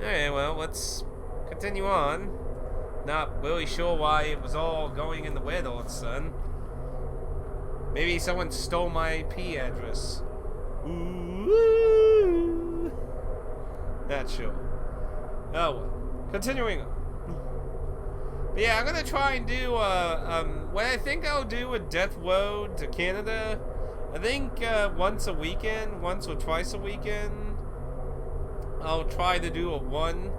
Alright, well, let's continue on. Not really sure why it was all going in the way all of a sudden. Maybe someone stole my IP address. Ooh. Not sure. Oh well. Continuing on. But yeah, I'm gonna try and do what I think I'll do a Death Road to Canada. I think once a weekend, once or twice a weekend. I'll try to do a one.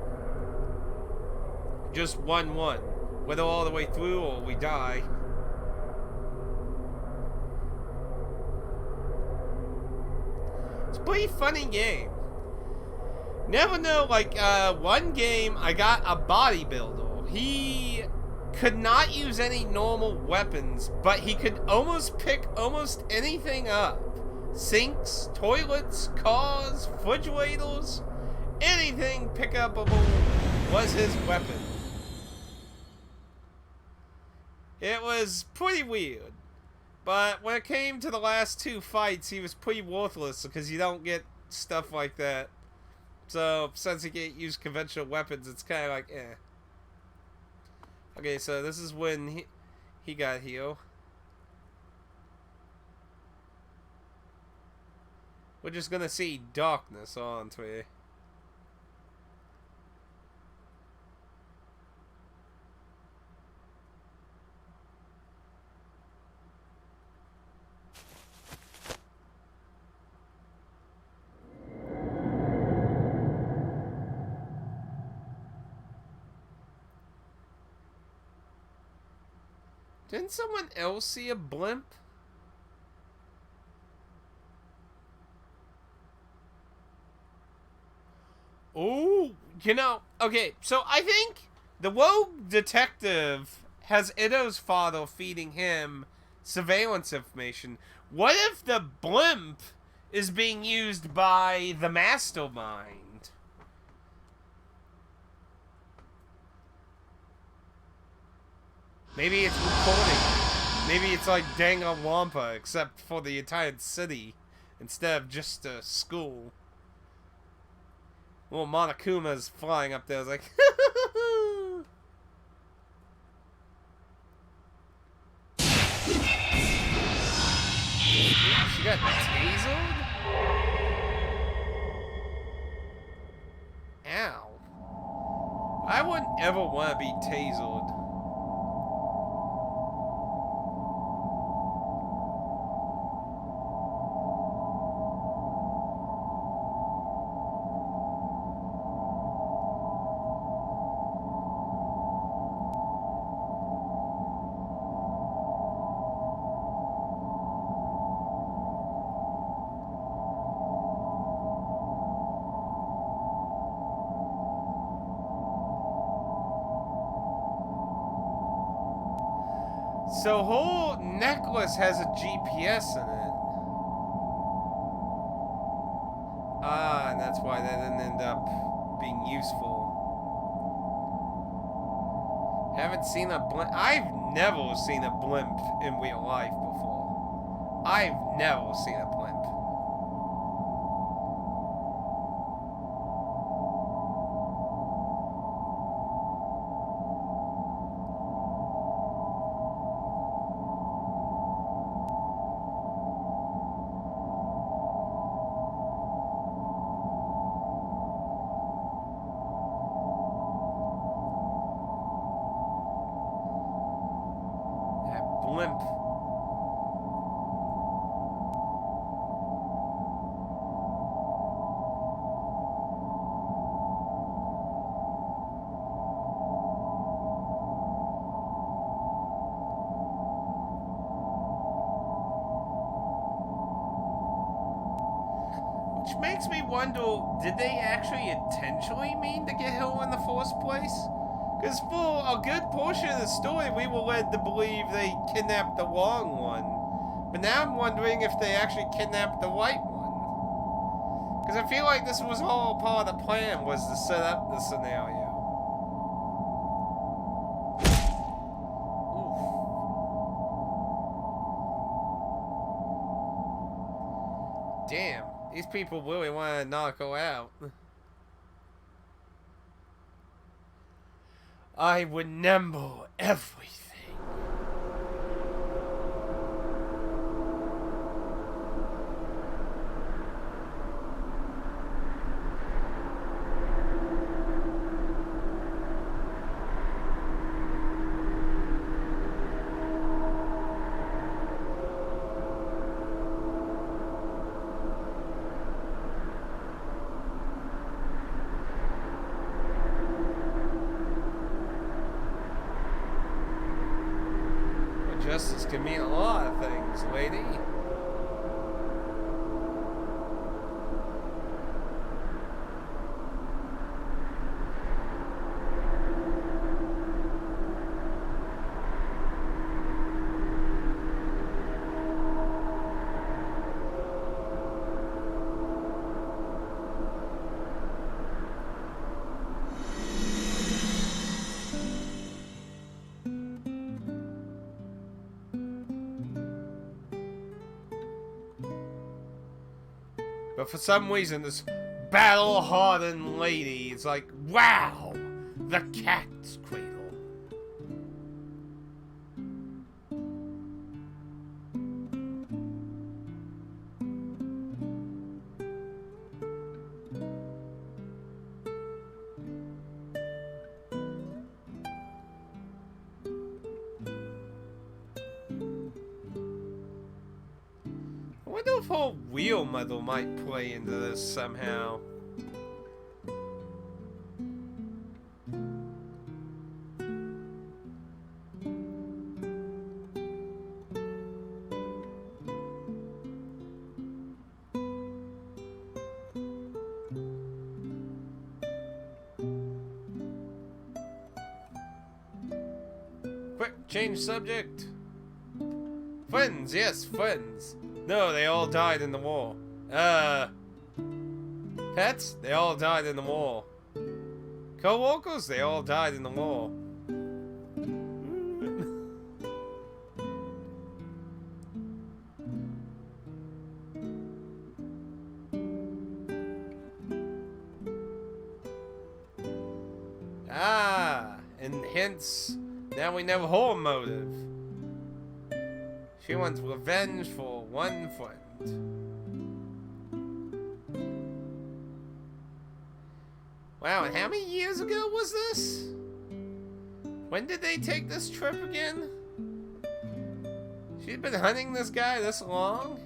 Just 1-1. Whether all the way through or we die. It's a pretty funny game. Never know, like, one game I got a bodybuilder. He could not use any normal weapons, but he could almost pick almost anything up. Sinks, toilets, cars, refrigerators, anything pickupable was his weapon. It was pretty weird. But when it came to the last two fights, he was pretty worthless because you don't get stuff like that. So, since he can't use conventional weapons, it's kind of like, eh. Okay, so this is when he got healed. We're just gonna see darkness, aren't we? Didn't someone else see a blimp? Oh, you know, okay, so I think the rogue detective has Ido's father feeding him surveillance information. What if the blimp is being used by the mastermind? Maybe it's recording. Maybe it's like Danganronpa, except for the entire city, instead of just a school. Little Monokuma's flying up there. I was like, she got tasered? Ow. I wouldn't ever want to be tasered. So whole necklace has a GPS in it. Ah, and that's why that didn't end up being useful. Haven't seen a blimp. I've never seen a blimp in real life before. I've never seen a blimp. Blimp. Which makes me wonder, did they actually intentionally mean to get her in the first place? Because for a good portion of the story, we were led to believe they kidnapped the wrong one. But now I'm wondering if they actually kidnapped the right one. Because I feel like this was all part of the plan, was to set up the scenario. Oof. Damn, these people really want to knock her out. I remember everything. Justice can mean a lot of things, lady. But for some reason, this battle-hardened lady is like, wow, the cat's cradle. I wonder if her real mother might play into this somehow. Quick, change subject. Friends, yes, friends. No, they all died in the war. Pets? They all died in the war. Co-workers? They all died in the war. And hence, now we know her motive. She wants revenge for one friend. Wow, and how many years ago was this? When did they take this trip again? She'd been hunting this guy this long?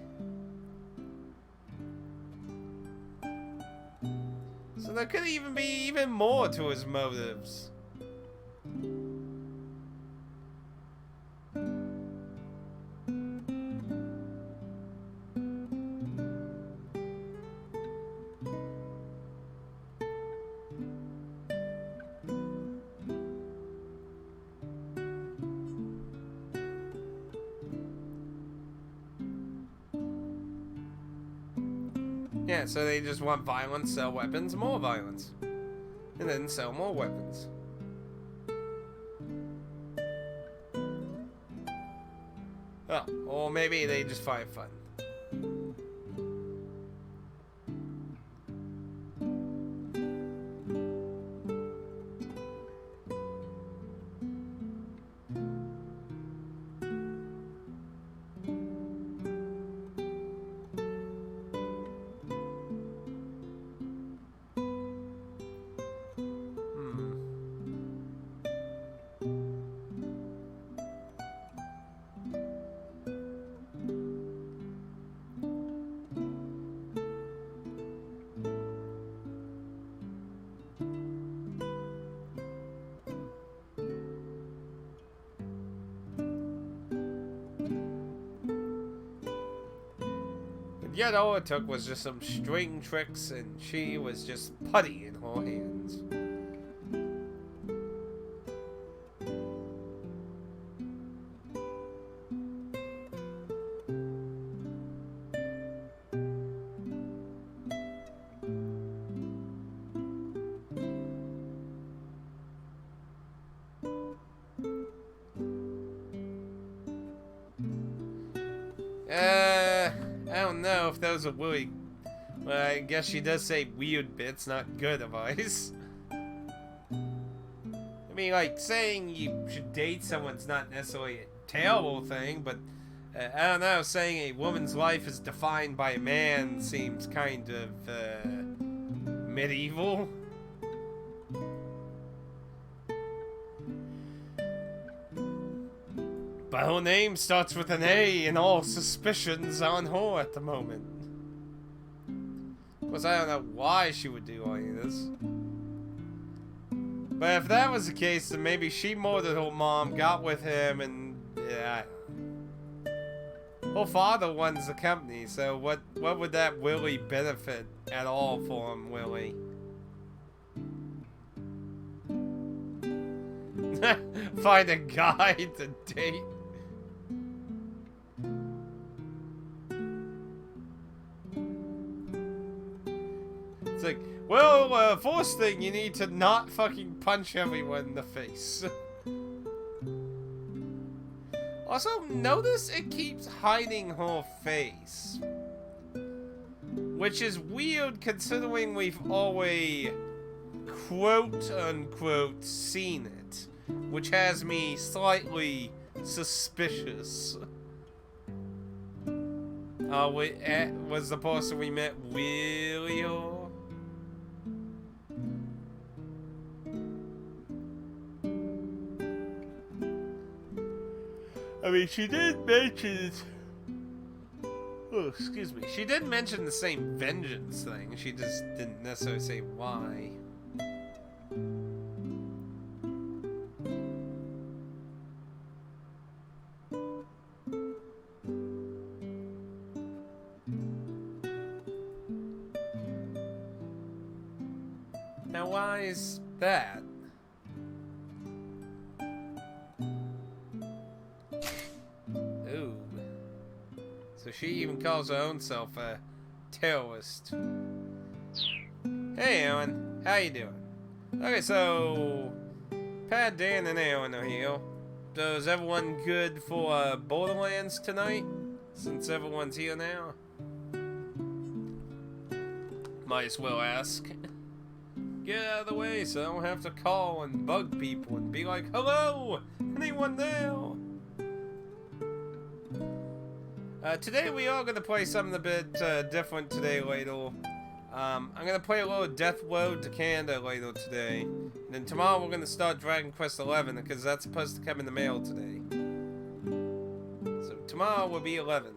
So there could even be even more to his motives. Yeah, so they just want violence, sell weapons, more violence. And then sell more weapons. Oh, or maybe they just find fun. Yet all it took was just some string tricks, and she was just putty in her hands. I don't know if those are really... Well, I guess she does say weird bits, not good advice. mean, like, saying you should date someone's not necessarily a terrible thing, but I don't know, saying a woman's life is defined by a man seems kind of medieval. But her name starts with an A, and all suspicions on her at the moment. Of course, I don't know why she would do any of this. But if that was the case, then maybe she murdered her mom, got with him, and yeah. Her father runs the company, so what would that really benefit at all for him, really? Find a guy to date. It's like, well, first thing, you need to not fucking punch everyone in the face. Also, notice it keeps hiding her face. Which is weird considering we've always quote-unquote seen it. Which has me slightly suspicious. Was the person we met really her? I mean, she did mention... Oh, excuse me. She did mention the same vengeance thing. She just didn't necessarily say why. Now, why is that? Ooh. So she even calls her own self a terrorist. Hey, Aaron. How you doing? Okay, so... Pat, Dan, and Aaron are here. So is everyone good for Borderlands tonight? Since everyone's here now? Might as well ask. Get out of the way so I don't have to call and bug people and be like, hello! Anyone there? Today we are going to play something a bit different today, later. I'm going to play a little Death Road to Canada later today. And then tomorrow we're going to start Dragon Quest XI because that's supposed to come in the mail today. So tomorrow will be 11.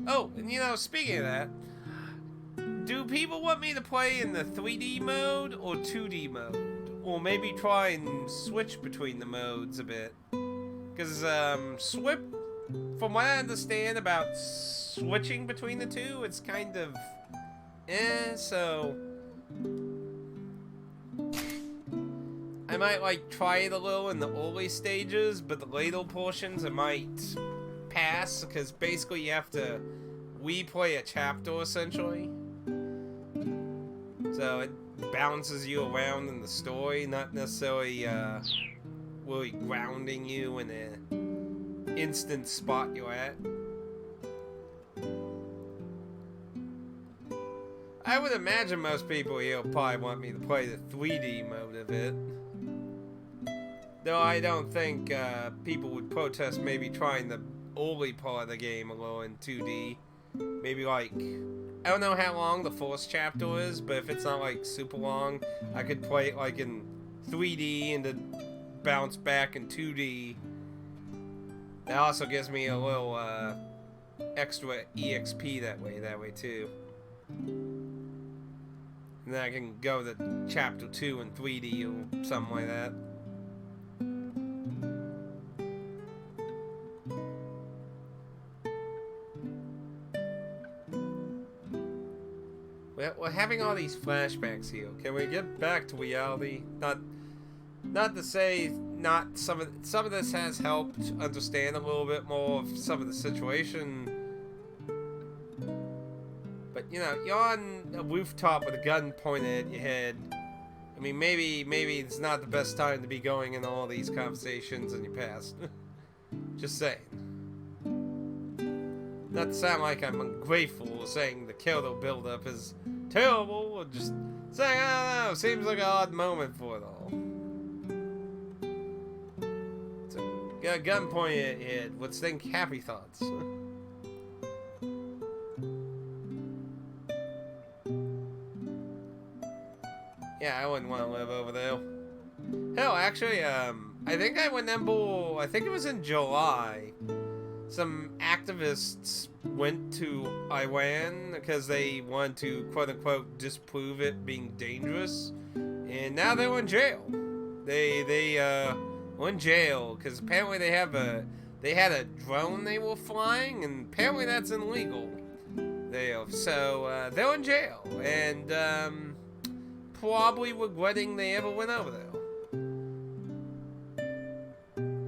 Oh, and you know, speaking of that, do people want me to play in the 3D mode or 2D mode? Or maybe try and switch between the modes a bit? Because, from what I understand about switching between the two, it's kind of... so... I might, like, try it a little in the early stages, but the later portions I might pass, because basically you have to replay a chapter, essentially. So it bounces you around in the story, not necessarily really grounding you in an instant spot you're at. I would imagine most people here will probably want me to play the 3D mode of it. Though I don't think people would protest maybe trying the early part of the game a little in 2D. Maybe like... I don't know how long the first chapter is, but if it's not like super long, I could play it like in 3D and then bounce back in 2D. That also gives me a little extra EXP that way too. And then I can go to chapter 2 in 3D or something like that. We're having all these flashbacks here. Can we get back to reality? Not to say not some of this has helped understand a little bit more of some of the situation. But you know, you're on a rooftop with a gun pointed at your head. I mean, maybe it's not the best time to be going in all these conversations in your past. Just saying. Not to sound like I'm ungrateful or saying the character build-up is terrible, or just saying, I don't know, seems like an odd moment for it all. Got a gun pointed at your head. Let's think happy thoughts. Yeah, I wouldn't want to live over there. Hell, actually, I think I remember, I think it was in July, some activists went to Iran because they wanted to, quote-unquote, disprove it being dangerous, and now they're in jail. They were in jail because apparently they had a drone they were flying, and apparently that's illegal there. So, they're in jail, and, probably regretting they ever went over there.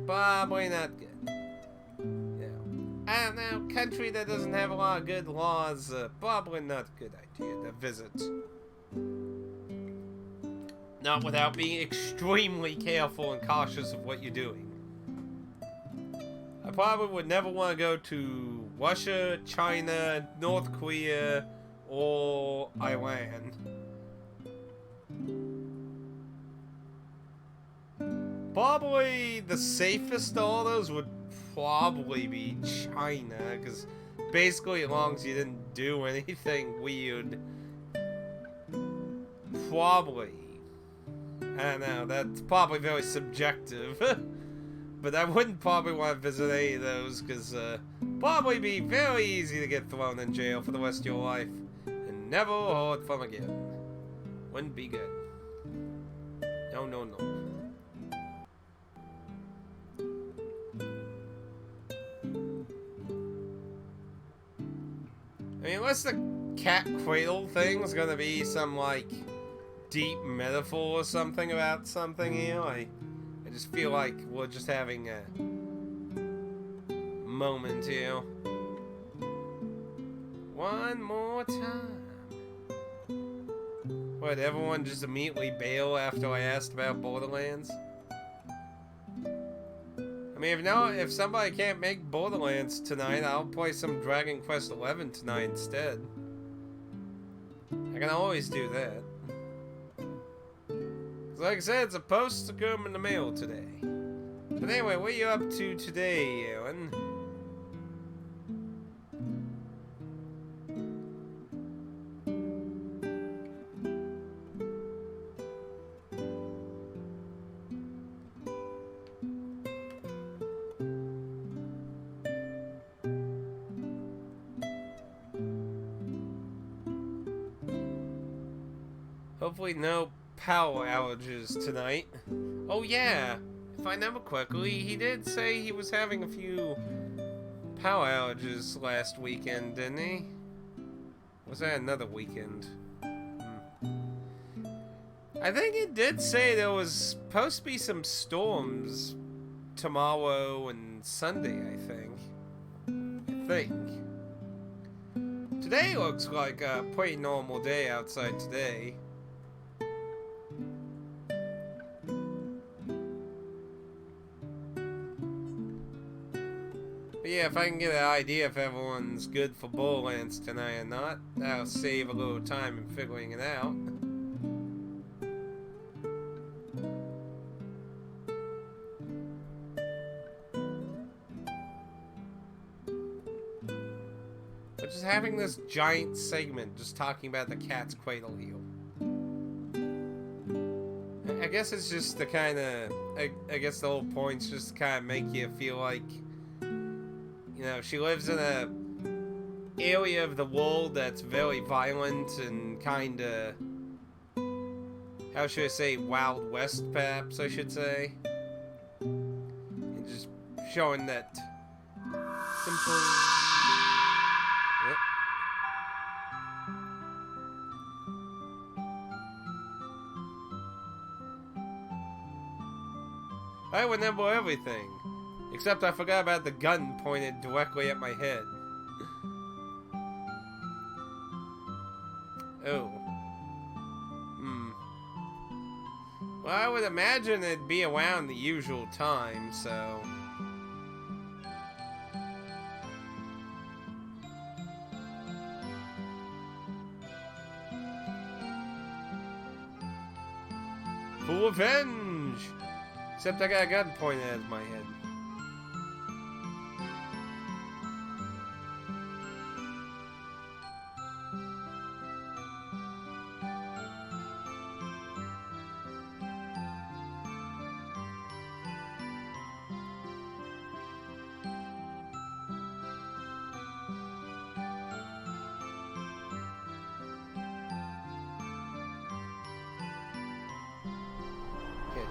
Probably not good. I don't know, country that doesn't have a lot of good laws, probably not a good idea to visit. Not without being extremely careful and cautious of what you're doing. I probably would never want to go to Russia, China, North Korea, or Iran. Probably the safest of all those would probably be China, because basically as long as you didn't do anything weird, probably. I don't know, that's probably very subjective. But I wouldn't probably want to visit any of those, because probably be very easy to get thrown in jail for the rest of your life and never heard from again. Wouldn't be good. No, no, no. I mean, unless the cat cradle thing's gonna be some, like, deep metaphor or something about something here, I just feel like we're just having a moment here. One more time. What, everyone just immediately bail after I asked about Borderlands? I mean, if somebody can't make Borderlands tonight, I'll play some Dragon Quest XI tonight instead. I can always do that. Like I said, it's supposed to come in the mail today. But anyway, what are you up to today, Aaron? Hopefully no power outages tonight. Oh yeah, if I remember correctly, he did say he was having a few power outages last weekend, didn't he? Was that another weekend? I think it did say there was supposed to be some storms tomorrow and Sunday, I think. Today looks like a pretty normal day outside today. But yeah, if I can get an idea if everyone's good for Borderlands tonight or not, that'll save a little time in figuring it out. But just having this giant segment just talking about the cat's cradle heel. I guess it's just the kind of, I guess the whole point's just to kind of make you feel like, you know, she lives in a area of the world that's very violent and kind of, how should I say, Wild West, perhaps, I should say. And just showing that simple... Yep. I remember everything. Except I forgot about the gun pointed directly at my head. Oh. Well, I would imagine it'd be around the usual time, so... For revenge! Except I got a gun pointed at my head.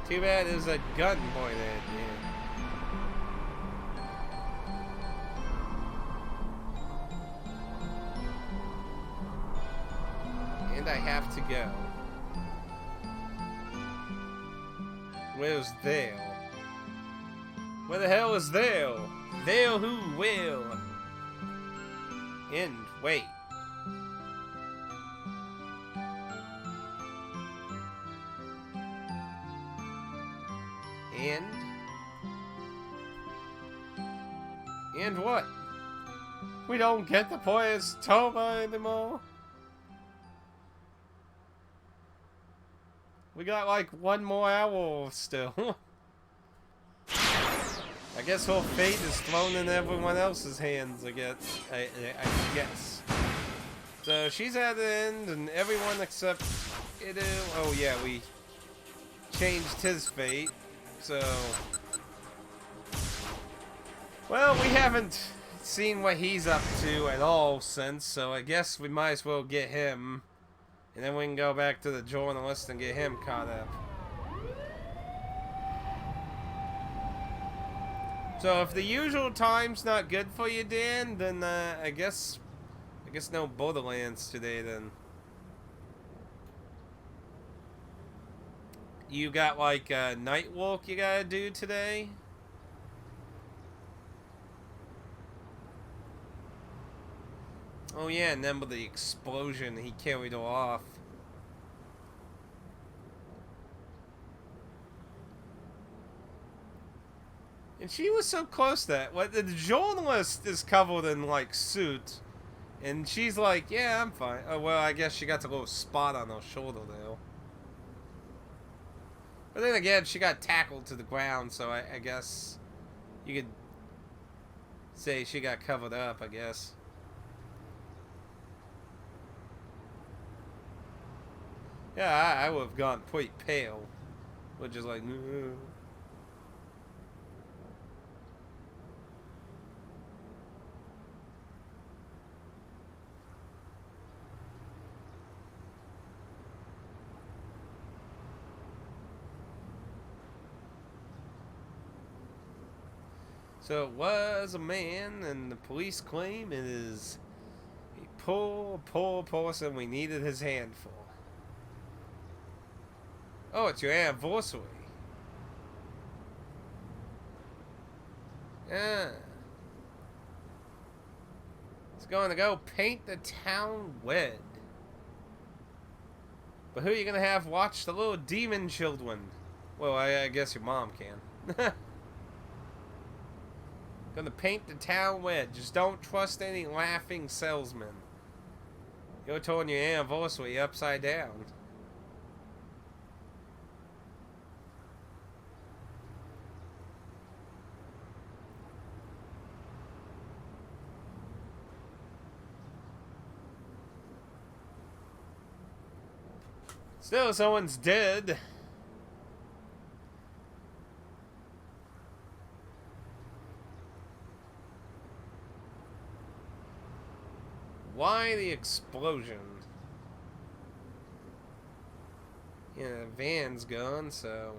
Too bad there's a gun pointed at you. And I have to go. Where's Dale? Where the hell is Dale? Dale who will? And wait. And what? We don't get the poet's Toba anymore? We got like one more hour still. I guess her fate is thrown in everyone else's hands, I guess. So she's at the end, and everyone except Idu. Oh yeah, we changed his fate. So, well, we haven't seen what he's up to at all since. So I guess we might as well get him, and then we can go back to the journalist and get him caught up. So if the usual time's not good for you, Dan, then I guess no Borderlands today then. You got like a night walk you gotta do today? Oh yeah, and then with the explosion, he carried her off. And she was so close to that. What, the journalist is covered in like suit, and she's like, "Yeah, I'm fine." Oh well, I guess she got a little spot on her shoulder though. But then again, she got tackled to the ground, so I guess you could say she got covered up. I guess. Yeah, I would have gone pretty pale, which is like. So it was a man, and the police claim it is a poor person we needed his hand for. Oh, it's your anniversary. Yeah. It's going to go paint the town red. But who are you going to have watch the little demon children? Well, I guess your mom can. Gonna paint the town red. Just don't trust any laughing salesman. You're turning your anniversary upside down. Still, someone's dead. Why the explosion? Yeah, the van's gone, so...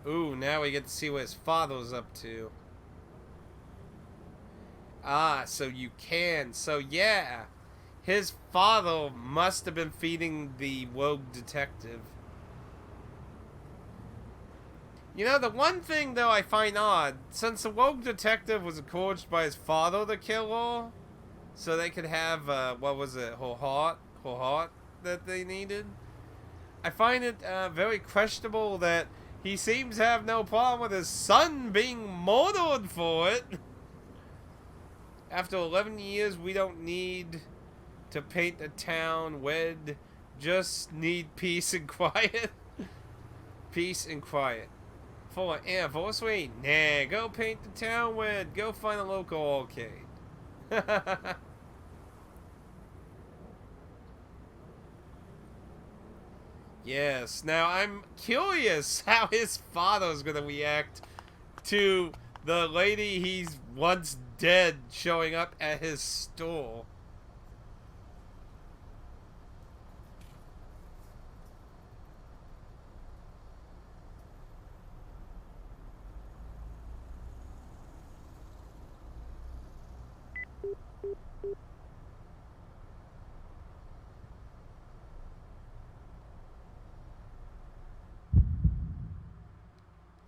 Ooh, now we get to see what his father's up to. Ah, so you can. So yeah, his father must have been feeding the rogue detective. You know, the one thing though I find odd, since the rogue detective was encouraged by his father to kill her, so they could have, what was it, her heart that they needed, I find it very questionable that he seems to have no problem with his son being murdered for it. After 11 years, we don't need to paint the town red. Just need peace and quiet. peace and quiet. For Air Force, wait, nah, go paint the town red. Go find a local arcade. Yes, now I'm curious how his father's gonna react to the lady he's once dead showing up at his store.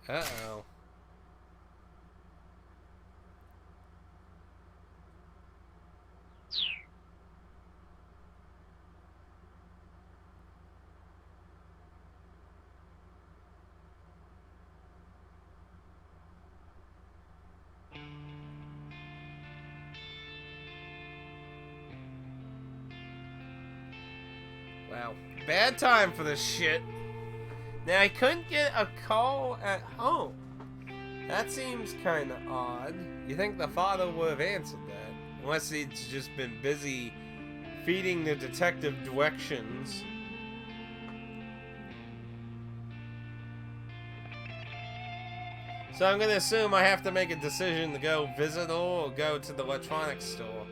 Uh-oh. Wow. Bad time for this shit. Now, I couldn't get a call at home. That seems kind of odd. You think the father would have answered that. Unless he's just been busy feeding the detective directions. So I'm going to assume I have to make a decision to go visit or go to the electronics store.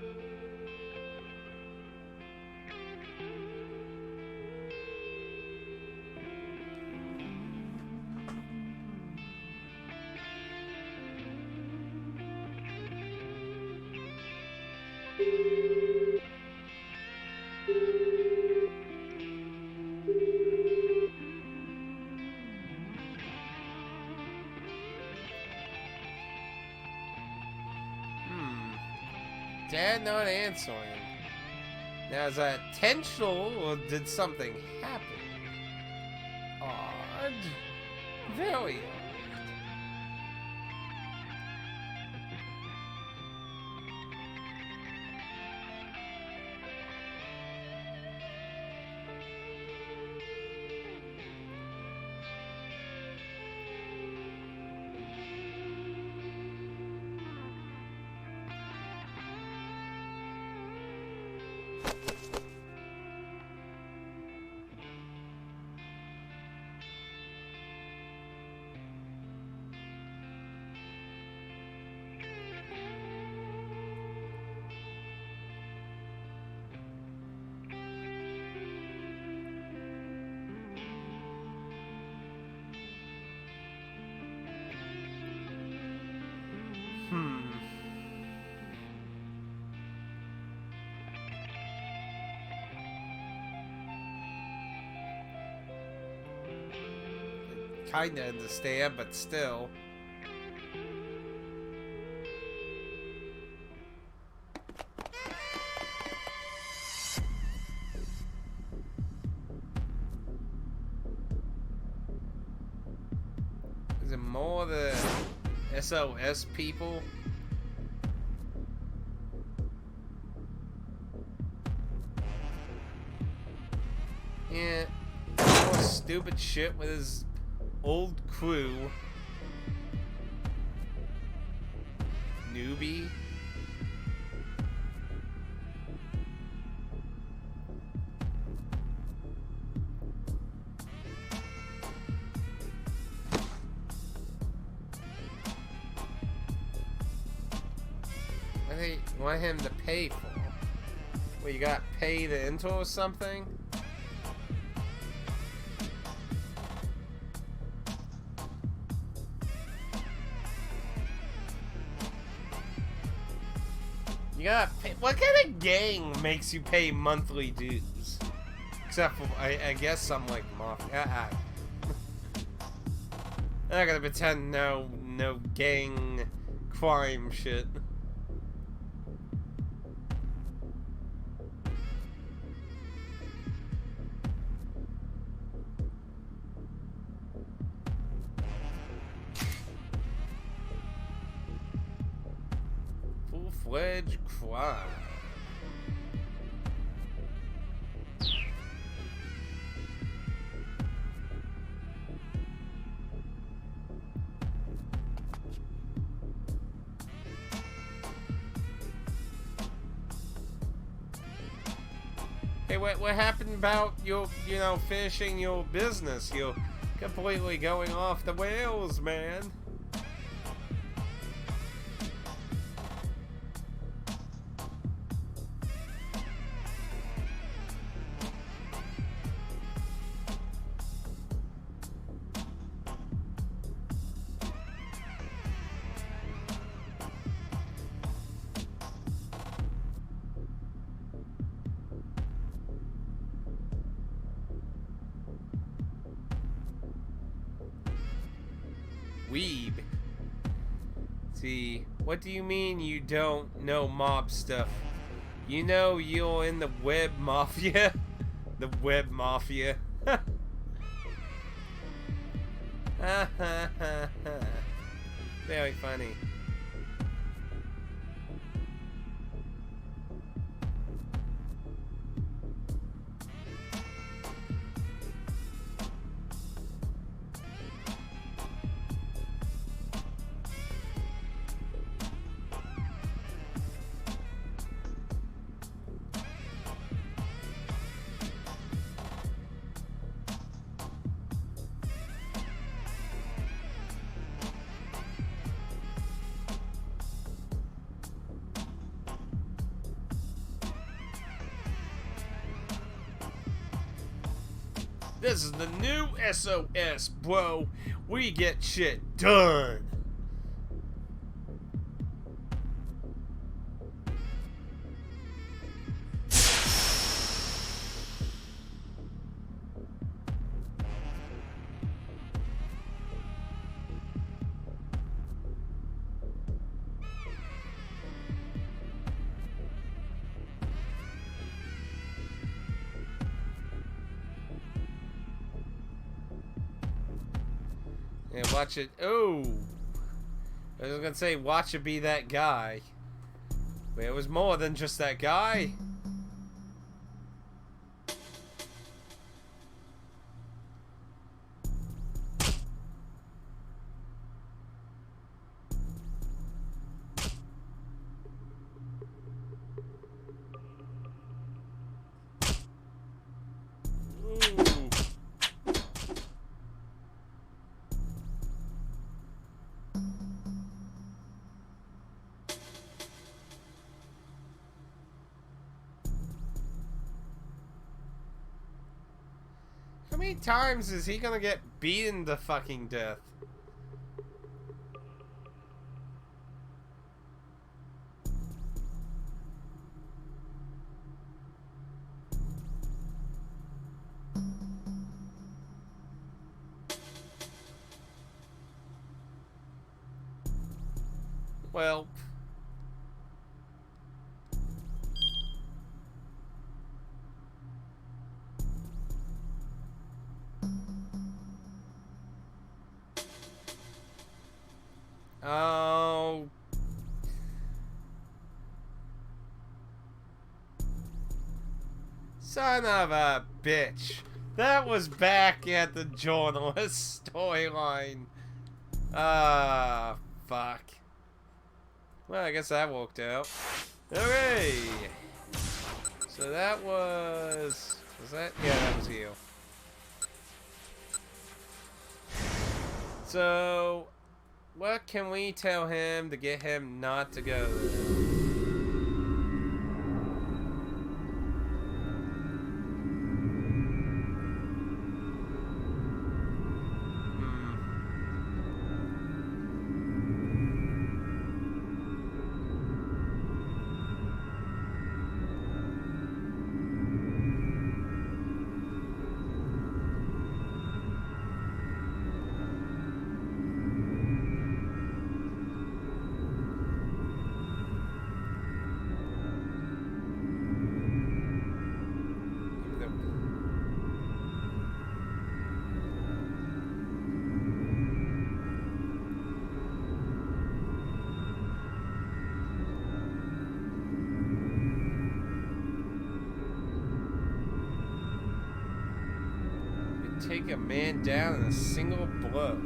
Dad not answering. Now, is that intentional or did something happen? Odd. Very odd. Kinda understand, but still. Is it more the SOS people? Yeah, more stupid shit with his old crew. Newbie. What do they want him to pay for? Well, you got paid into or something? You gotta pay. What kind of gang makes you pay monthly dues? Except for, I guess some like mafia. I'm not gonna pretend no gang crime shit. Full-fledged crime. Hey, what happened about your, finishing your business? You're completely going off the rails, man. Weeb. See, what do you mean you don't know mob stuff? You know you're in the web mafia? The web mafia. Ha ha ha ha. Very funny. This is the new SOS, bro. We get shit done. And watch it. Oh, I was gonna say, watch it be that guy. But it was more than just that guy. How many times is he gonna get beaten to fucking death? Well... Oh... Son of a bitch. That was back at the journalist storyline. Ah, fuck. Well, I guess that worked out. Okay. So that was... Was that? Yeah, that was you. So... What can we tell him to get him not to go there? Take a man down in a single blow.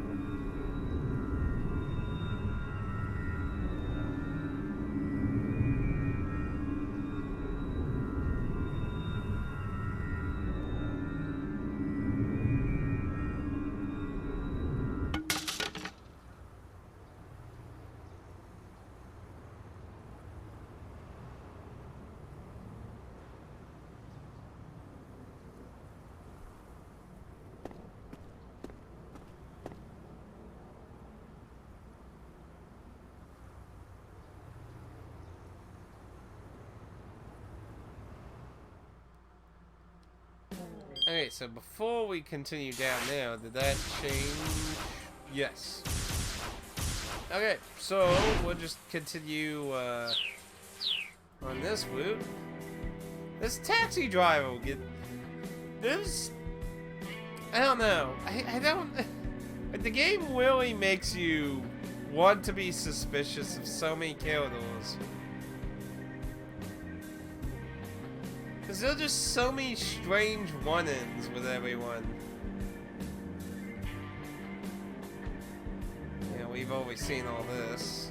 Okay, so before we continue down there, did that change? Yes. Okay, so we'll just continue on this route. This taxi driver will get this. I don't know. I don't. The game really makes you want to be suspicious of so many characters. Because there are just so many strange run-ins with everyone. Yeah, we've always seen all this.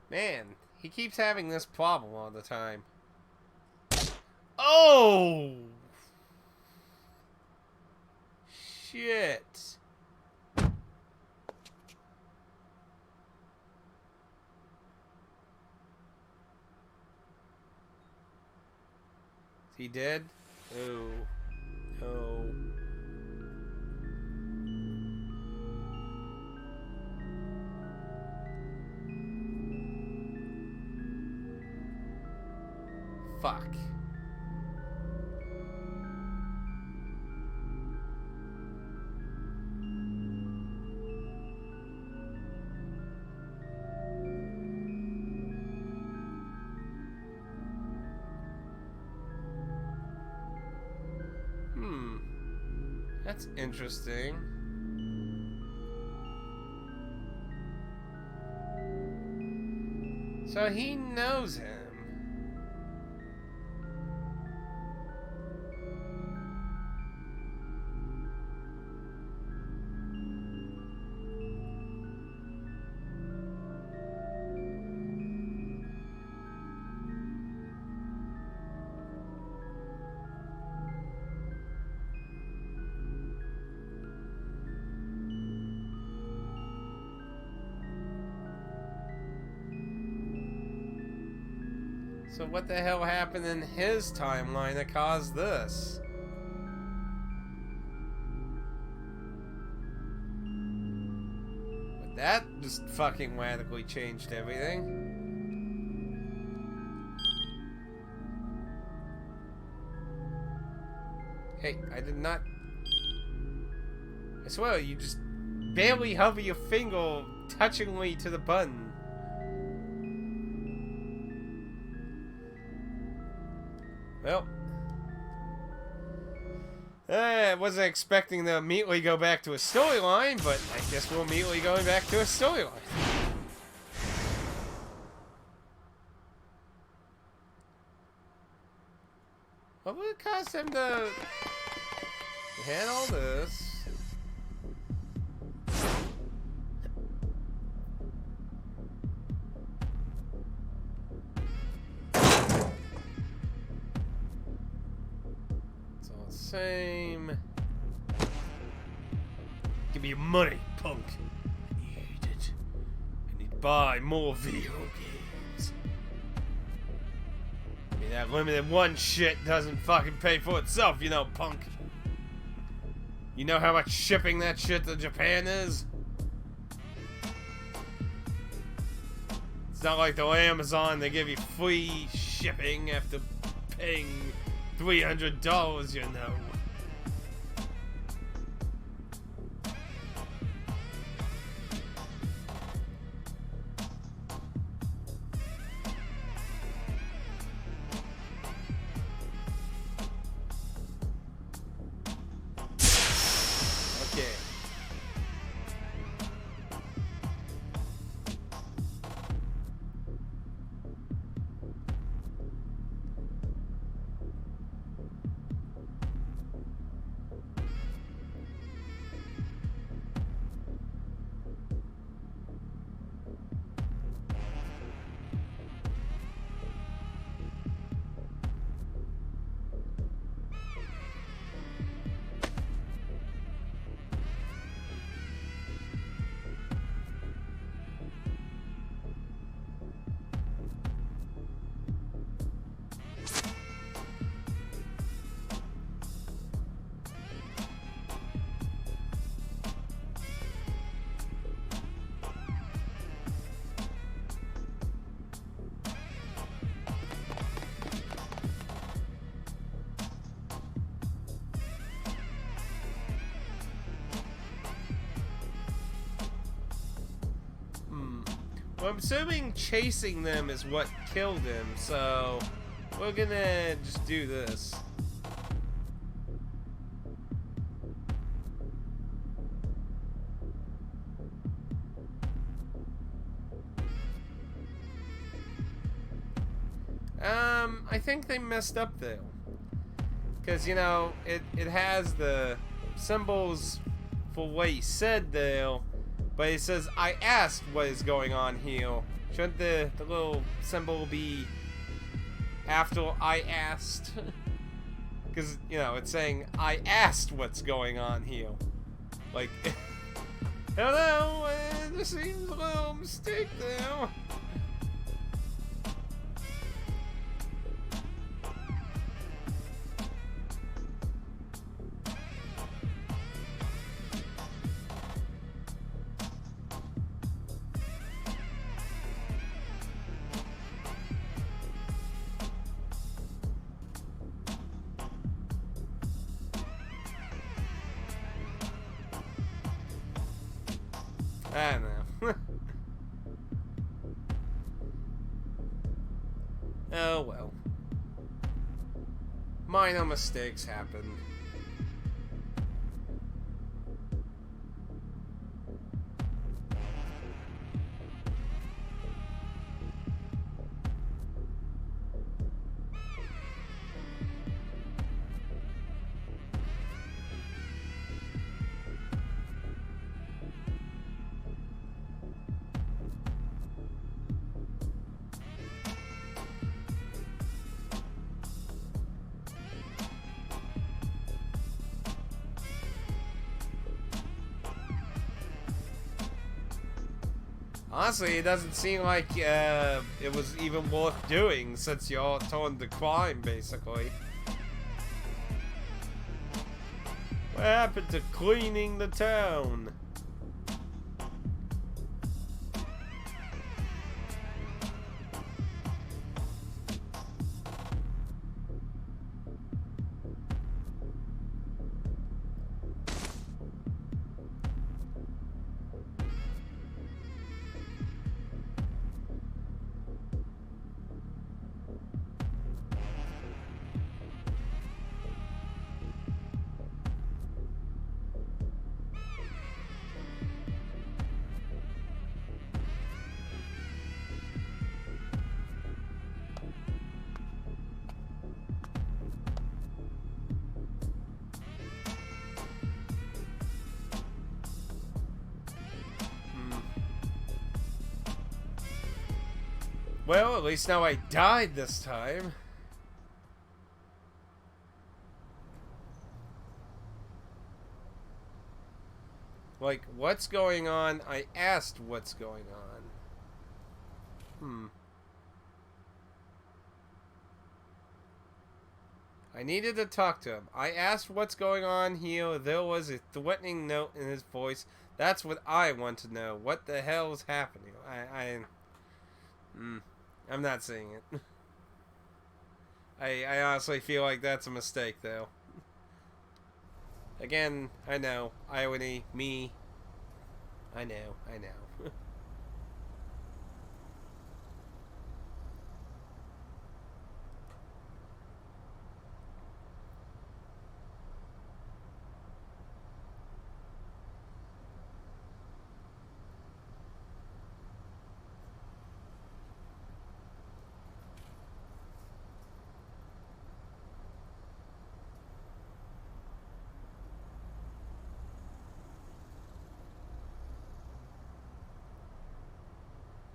Man, he keeps having this problem all the time. Oh! Shit. Is he dead? Oh. No. Fuck. That's interesting. So he knows him. So what the hell happened in his timeline that caused this? But that just fucking radically changed everything. Hey, I did not... I swear, you just barely hover your finger touchingly to the button. Well, I wasn't expecting to immediately go back to a storyline, but I guess we're immediately going back to a storyline. What would it cost him to handle this? Same. Give me your money, punk. I need it. I need to buy more video games. I mean, that limited one shit doesn't fucking pay for itself, you know, punk. You know how much shipping that shit to Japan is? It's not like the Amazon, they give you free shipping after paying $300, you know. Okay. Well, I'm assuming chasing them is what killed him, so we're gonna just do this. I think they messed up though. Because, you know, it has the symbols for what he said there, but it says, I asked what is going on here. Shouldn't the little symbol be after I asked? Because, you know, it's saying, I asked what's going on here. Like, hello, there seems a little mistake there. I don't know. Oh well. Minor mistakes happen. Honestly, it doesn't seem like it was even worth doing since y'all toned the crime, basically. What happened to cleaning the town? Well, at least now I died this time. Like, what's going on? I asked what's going on. I needed to talk to him. I asked what's going on here. There was a threatening note in his voice. That's what I want to know. What the hell is happening? I'm not seeing it. I honestly feel like that's a mistake, though. Again, I know. Irony, me. I know.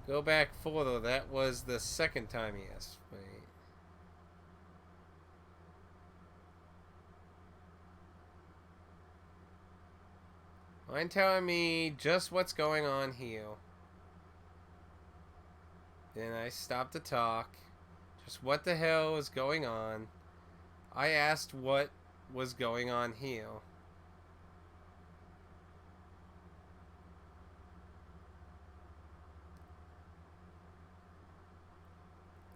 Go back further. That was the second time he asked. Wait. Mind telling me just what's going on here. Then I stopped to talk. Just what the hell is going on? I asked what was going on here.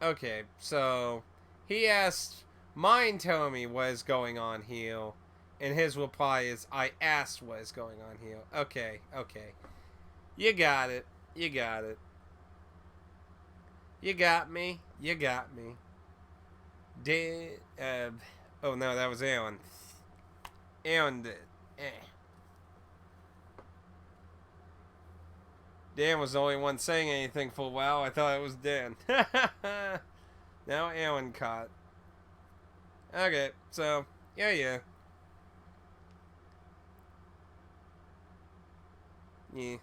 Okay, so he asked, mind telling me what is going on here, and his reply is, I asked what is going on here. Okay. You got it. You got me. You got me. Oh no, that was Alan. Alan did. Dan was the only one saying anything for a while. I thought it was Dan. Now Alan caught. Okay, so, yeah. Yeah.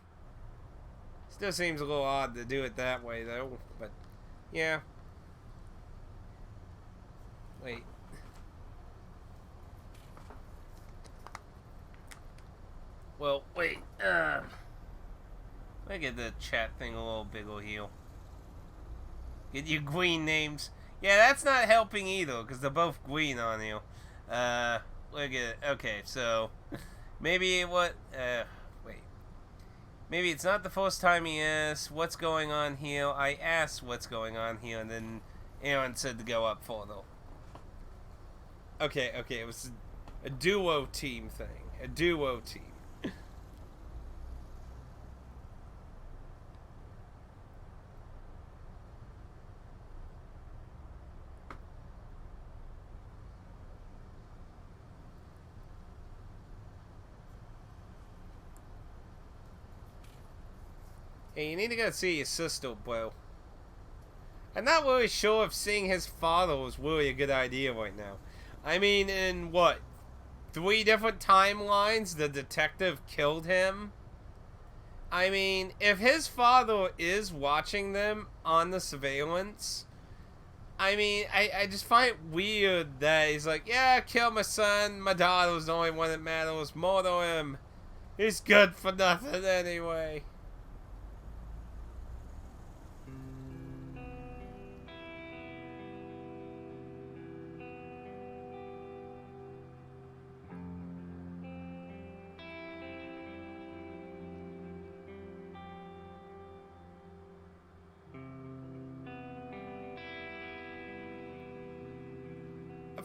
Still seems a little odd to do it that way, though, but, yeah. Wait. Well, wait, let me get the chat thing a little bigger here. Get your green names. Yeah, that's not helping either, because they're both green on you. Look at, okay, so, maybe what, wait. Maybe it's not the first time he asked what's going on here. I asked what's going on here, and then Aaron said to go up further. Okay, it was a duo team thing. A duo team. Hey, you need to go see your sister, bro. I'm not really sure if seeing his father was really a good idea right now. I mean, in what? 3 different timelines, the detective killed him? I mean, if his father is watching them on the surveillance, I mean, I just find it weird that he's like, yeah, kill my son, my daughter's the only one that matters, murder him. He's good for nothing anyway.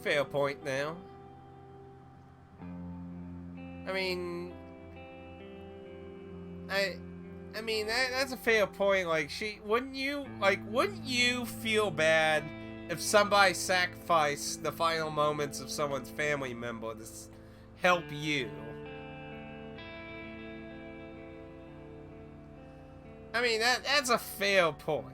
Fair point now. I mean, I mean that's a fair point. Like, wouldn't you feel bad if somebody sacrificed the final moments of someone's family member to help you? I mean, that's a fair point.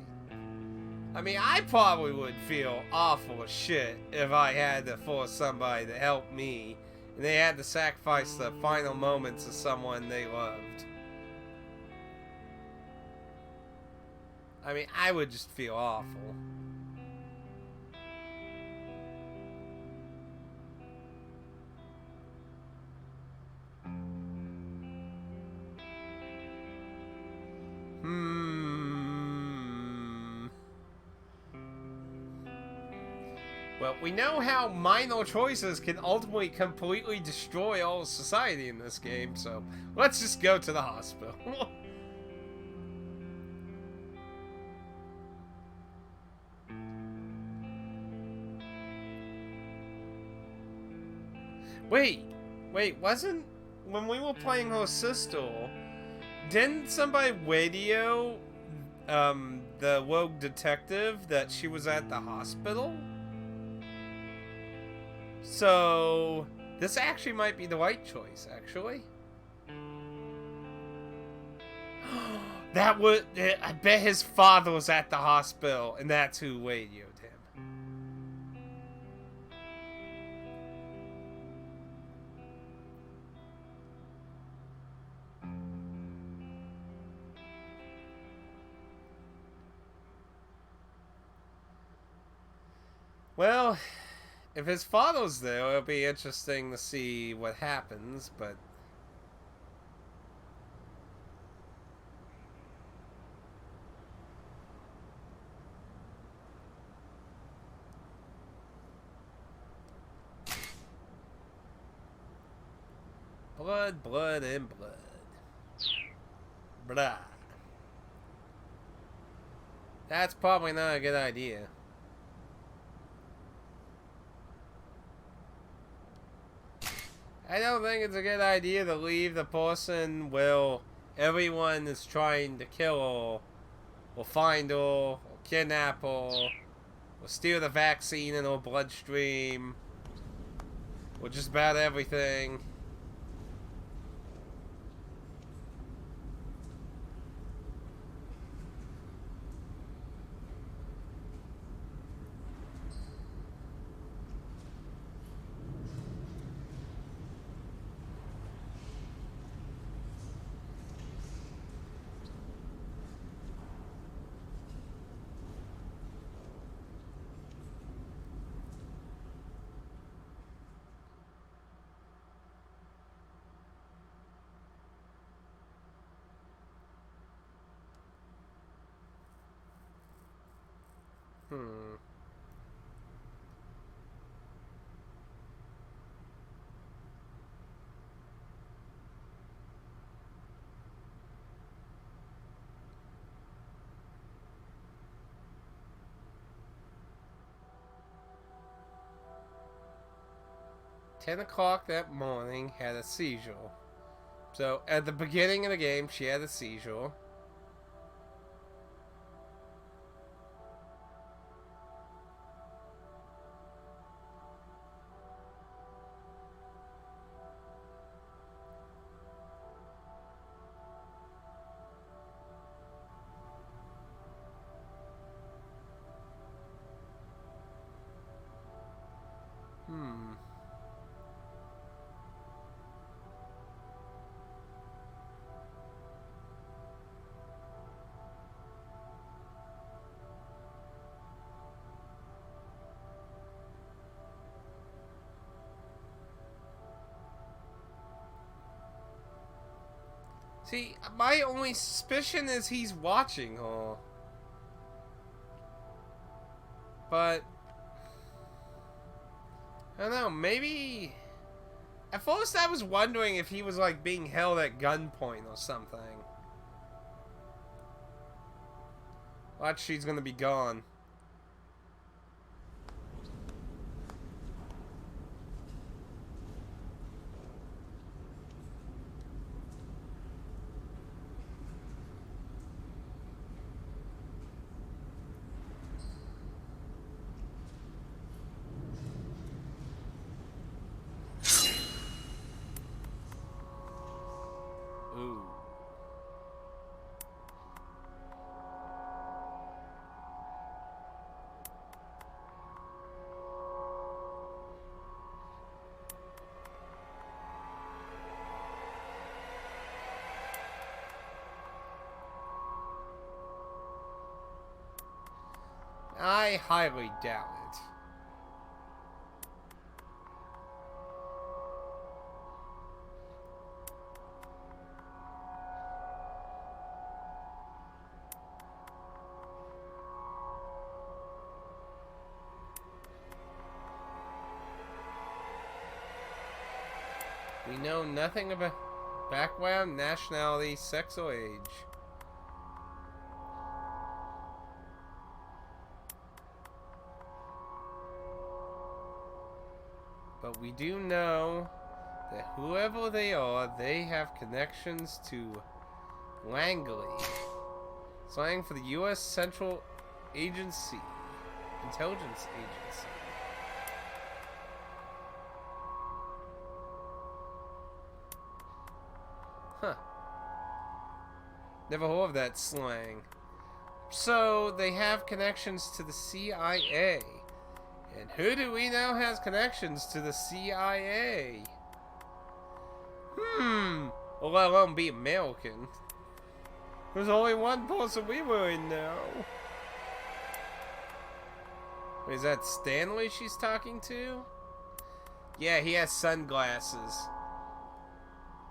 I mean, I probably would feel awful as shit if I had to force somebody to help me and they had to sacrifice the final moments of someone they loved. I mean, I would just feel awful. Well, we know how minor choices can ultimately completely destroy all society in this game, so let's just go to the hospital. Wait, wasn't... When we were playing her sister, didn't somebody radio, the rogue detective that she was at the hospital? So, this actually might be the right choice, actually. I bet his father was at the hospital, and that's who radioed him. Well, if his father's there, it'll be interesting to see what happens, but... Blood, and blood. Blah. That's probably not a good idea. I don't think it's a good idea to leave the person where everyone is trying to kill her, or find her, or kidnap her, or steal the vaccine in her bloodstream, or just about everything. Hmm. $10 that morning, had a seizure. So, at the beginning of the game, she had a seizure. Hmm. See, my only suspicion is he's watching her. But I don't know, maybe... At first I was wondering if he was like being held at gunpoint or something. Watch, she's gonna be gone. Ooh. I highly doubt it. We know nothing about background, nationality, sex, or age. But we do know that whoever they are, they have connections to Langley, slang for the U.S. Central Agency, Intelligence Agency. Huh. Never heard of that slang. So, they have connections to the CIA. And who do we know has connections to the CIA? Well, let alone be American. There's only one person we really know. Wait, is that Stanley she's talking to? Yeah, he has sunglasses.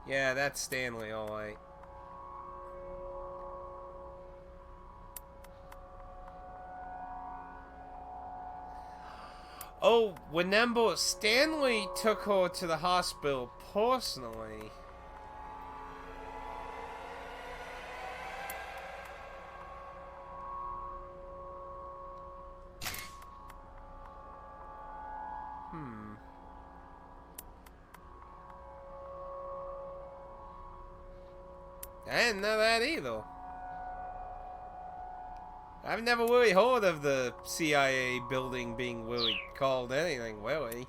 Yeah, that's Stanley, alright. Oh, remember, Stanley took her to the hospital personally. I didn't know that either. I've never really heard of the CIA building being really called anything, really.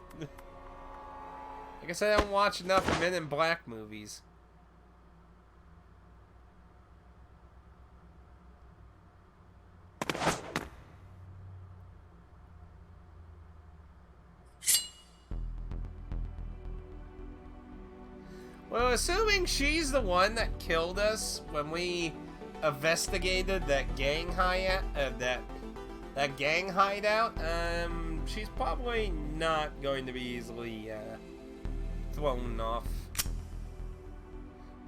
I guess I don't watch enough Men in Black movies. Well, assuming she's the one that killed us when we investigated that gang hideout, she's probably not going to be easily thrown off.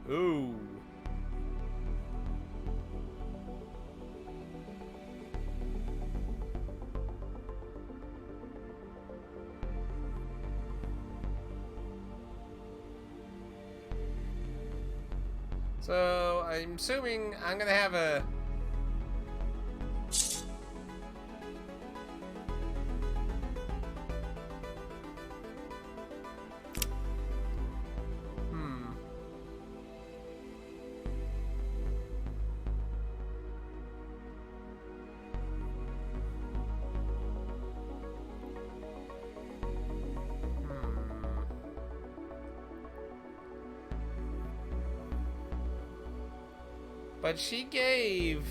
Ooh. So, I'm assuming I'm gonna have a... But she gave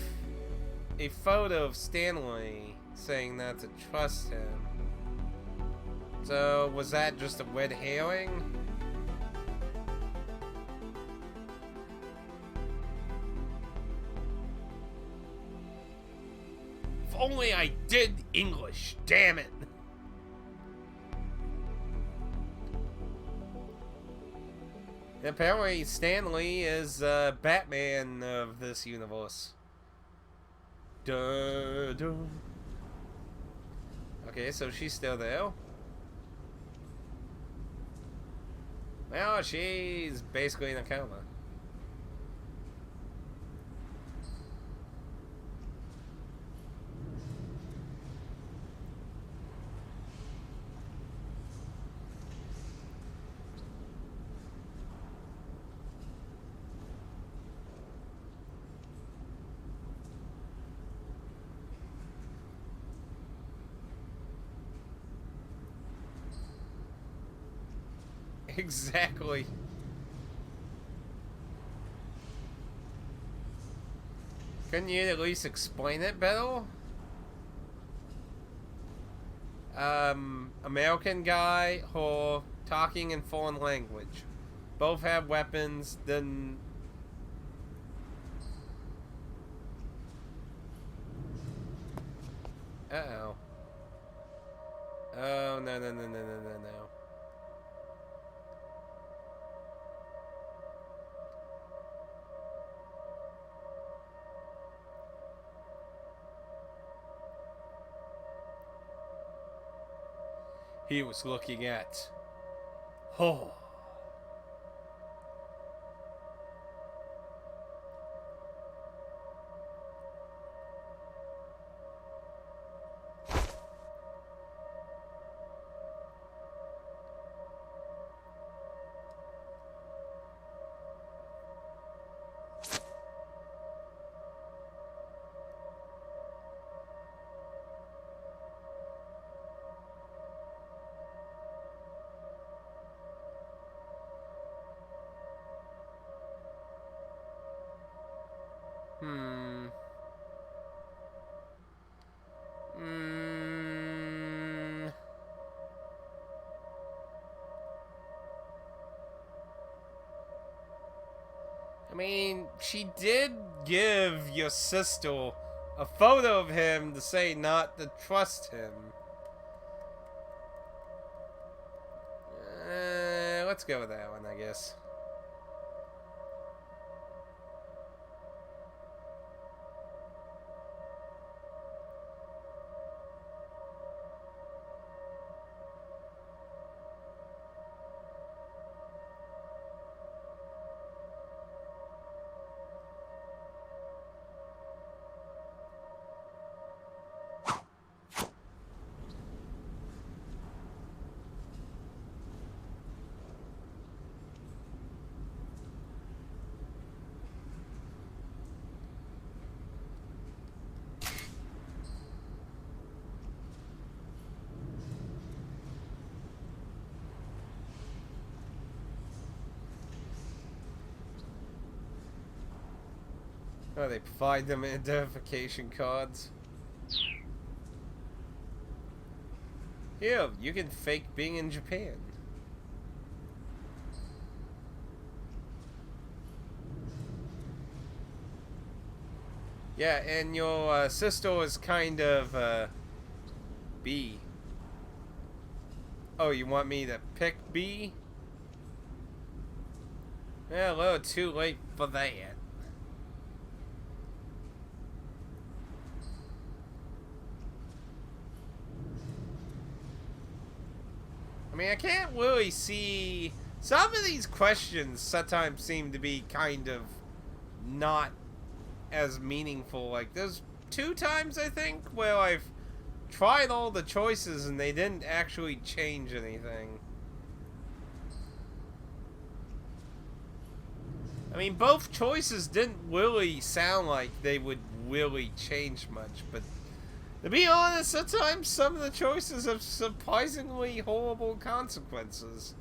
a photo of Stanley saying not to trust him. So, was that just a red herring? If only I did English, damn it! And apparently, Stanley is Batman of this universe. Duh, duh. Okay, so she's still there. Well, she's basically in a coma. Exactly. Couldn't you at least explain it better? American guy or talking in foreign language. Both have weapons, then... Uh-oh. Oh, no, no, no, no, no, no, no. He was looking at... Oh. I mean, she did give your sister a photo of him to say not to trust him. Let's go with that one, I guess. Oh, they provide them identification cards. Here, you can fake being in Japan. Yeah, and your sister is kind of B. Oh, you want me to pick B? Yeah, a little too late for that. I mean, I can't really see... Some of these questions sometimes seem to be kind of not as meaningful. Like, there's 2 times, I think, where I've tried all the choices and they didn't actually change anything. I mean, both choices didn't really sound like they would really change much, but to be honest, sometimes some of the choices have surprisingly horrible consequences.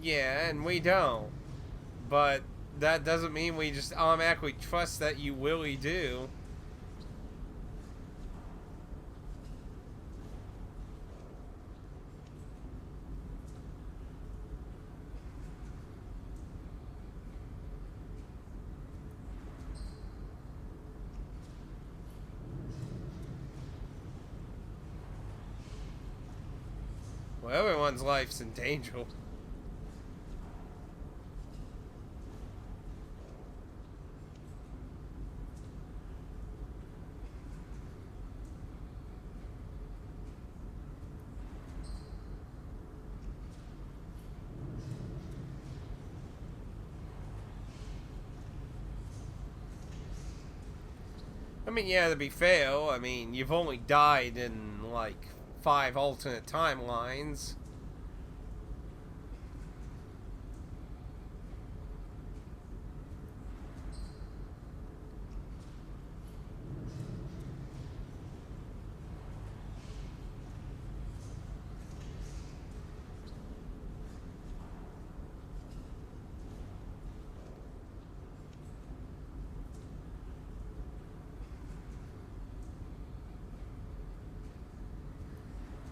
Yeah, and we don't. But that doesn't mean we just automatically trust that you really do. Well, everyone's life's in danger. I mean, yeah, to be fair, I mean, you've only died in, like, 5 alternate timelines.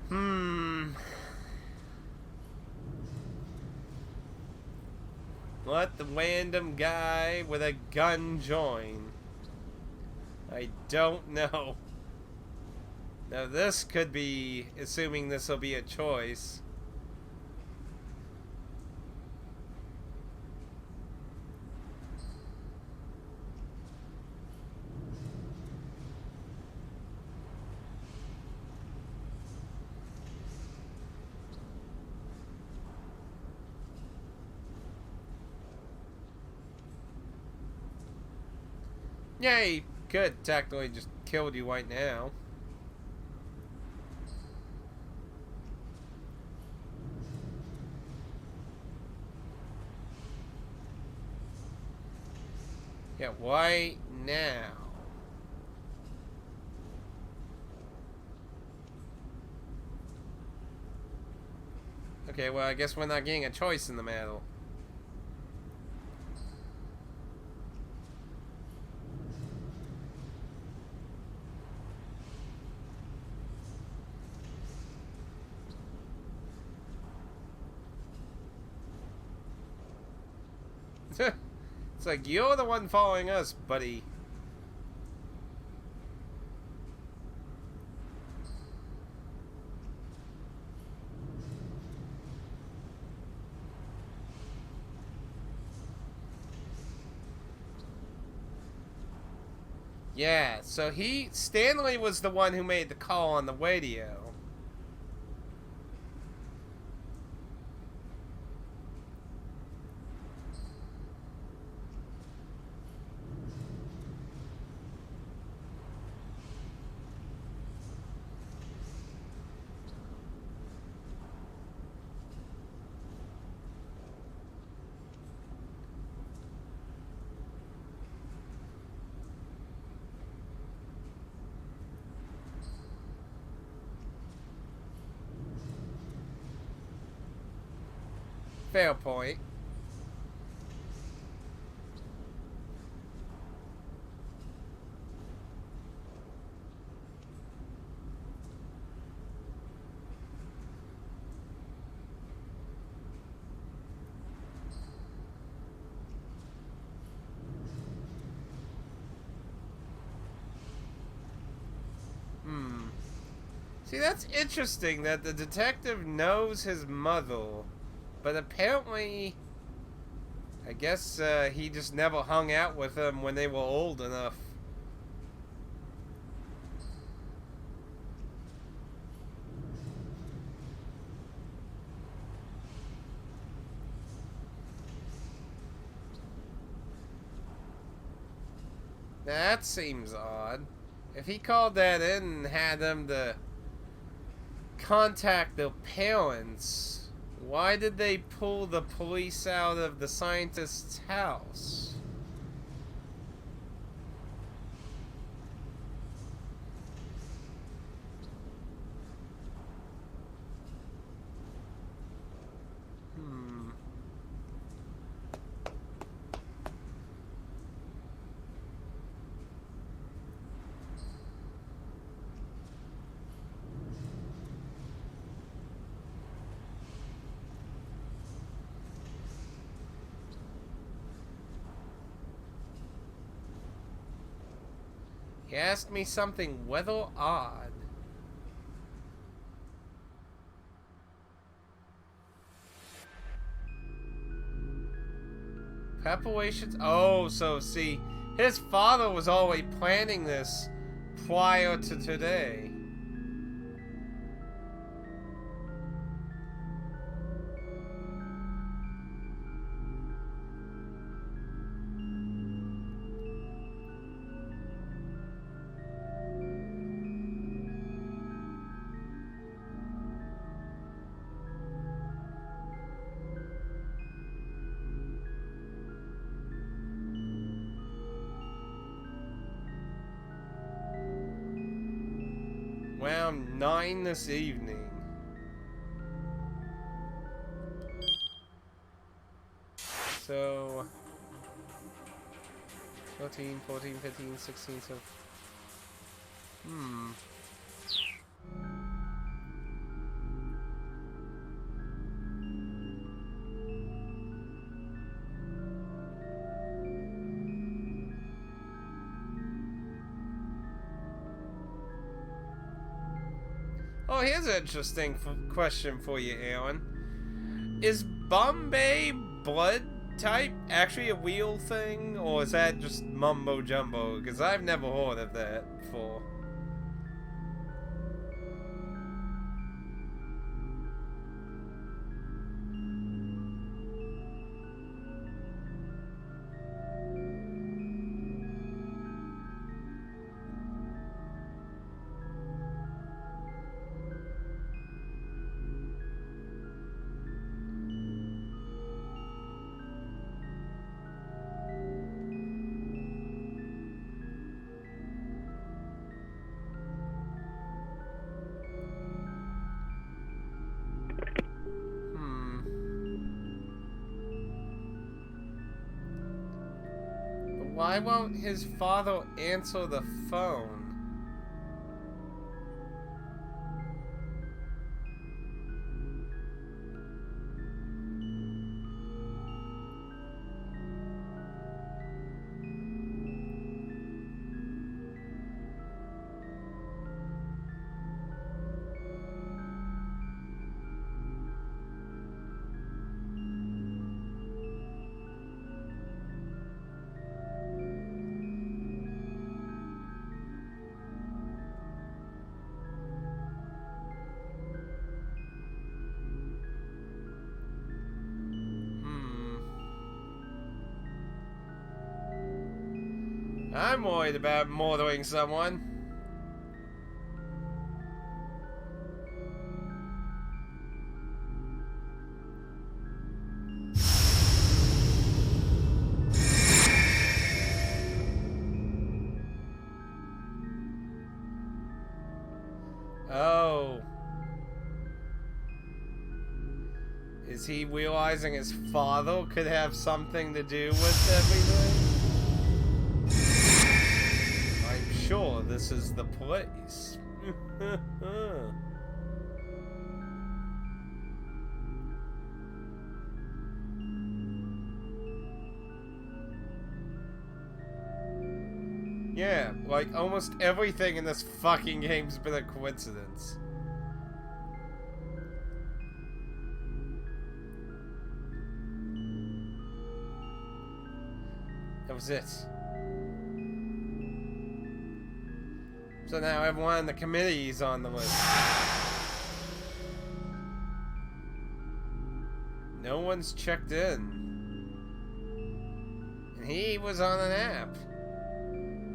Hmm. Let the random guy with a gun join. I don't know. Now, this could be, assuming this will be a choice. Yeah, he could technically just killed you right now. Yeah, right now. Okay, well, I guess we're not getting a choice in the matter. It's like, you're the one following us, buddy. Yeah, so Stanley was the one who made the call on the radio. Fair point. See, that's interesting that the detective knows his mother, but apparently, I guess he just never hung out with them when they were old enough. That seems odd. If he called that in and had them to contact their parents, why did they pull the police out of the scientist's house? He asked me something rather odd. Preparations. Oh, so see, his father was already planning this prior to today. Around 9 this evening. So 13, 14, 15, 16, so Oh, here's an interesting question for you, Aaron. Is Bombay blood type actually a real thing, or is that just mumbo jumbo? Because I've never heard of that before. Why won't his father answer the phone? I'm worried about murdering someone. Is he realizing his father could have something to do with everything? I'm sure this is the place. Yeah, like almost everything in this fucking game's been a coincidence. That was it. So now everyone in the committee's on the list. No one's checked in. And he was on an app.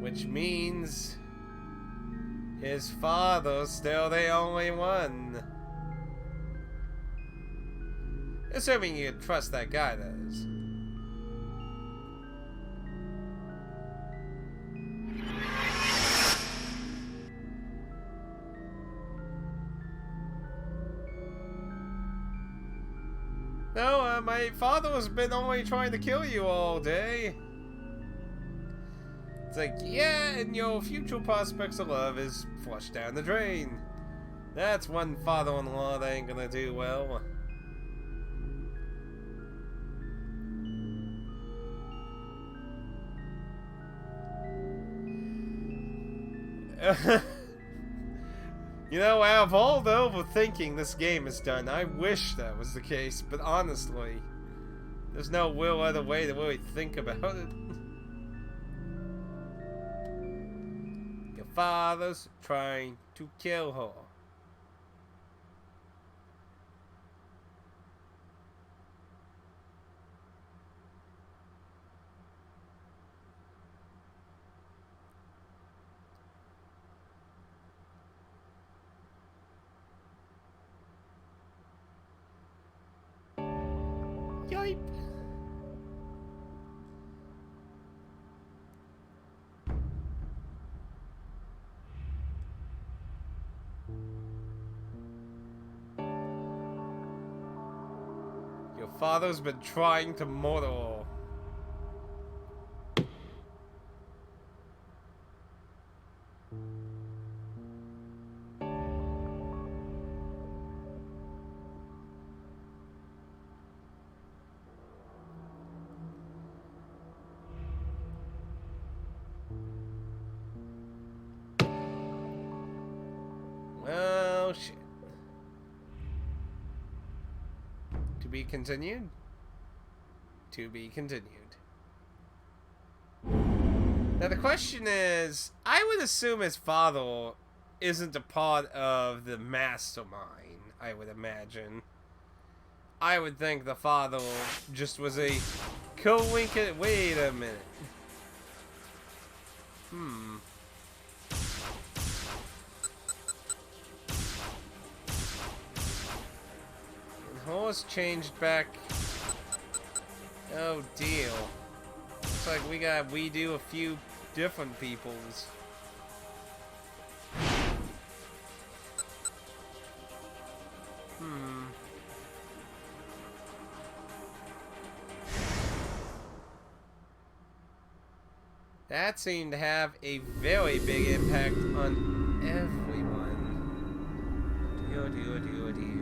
Which means his father's still the only one. Assuming you trust that guy, that is. No, my father has been only trying to kill you all day. It's like, yeah, and your future prospects of love is flushed down the drain. That's one father-in-law that ain't gonna do well. You know, out of all the overthinking this game has done, I wish that was the case, but honestly, there's no real other way to really think about it. Your father's trying to kill her. Yipe. Your father's been trying to murder her. Well, shit. To be continued? To be continued. Now the question is, I would assume his father isn't a part of the mastermind, I would imagine. I would think the father just was a co-linked. Wait a minute. Horse changed back. Oh deal. Looks like we gotta redo a few different peoples. That seemed to have a very big impact on everyone. Deal.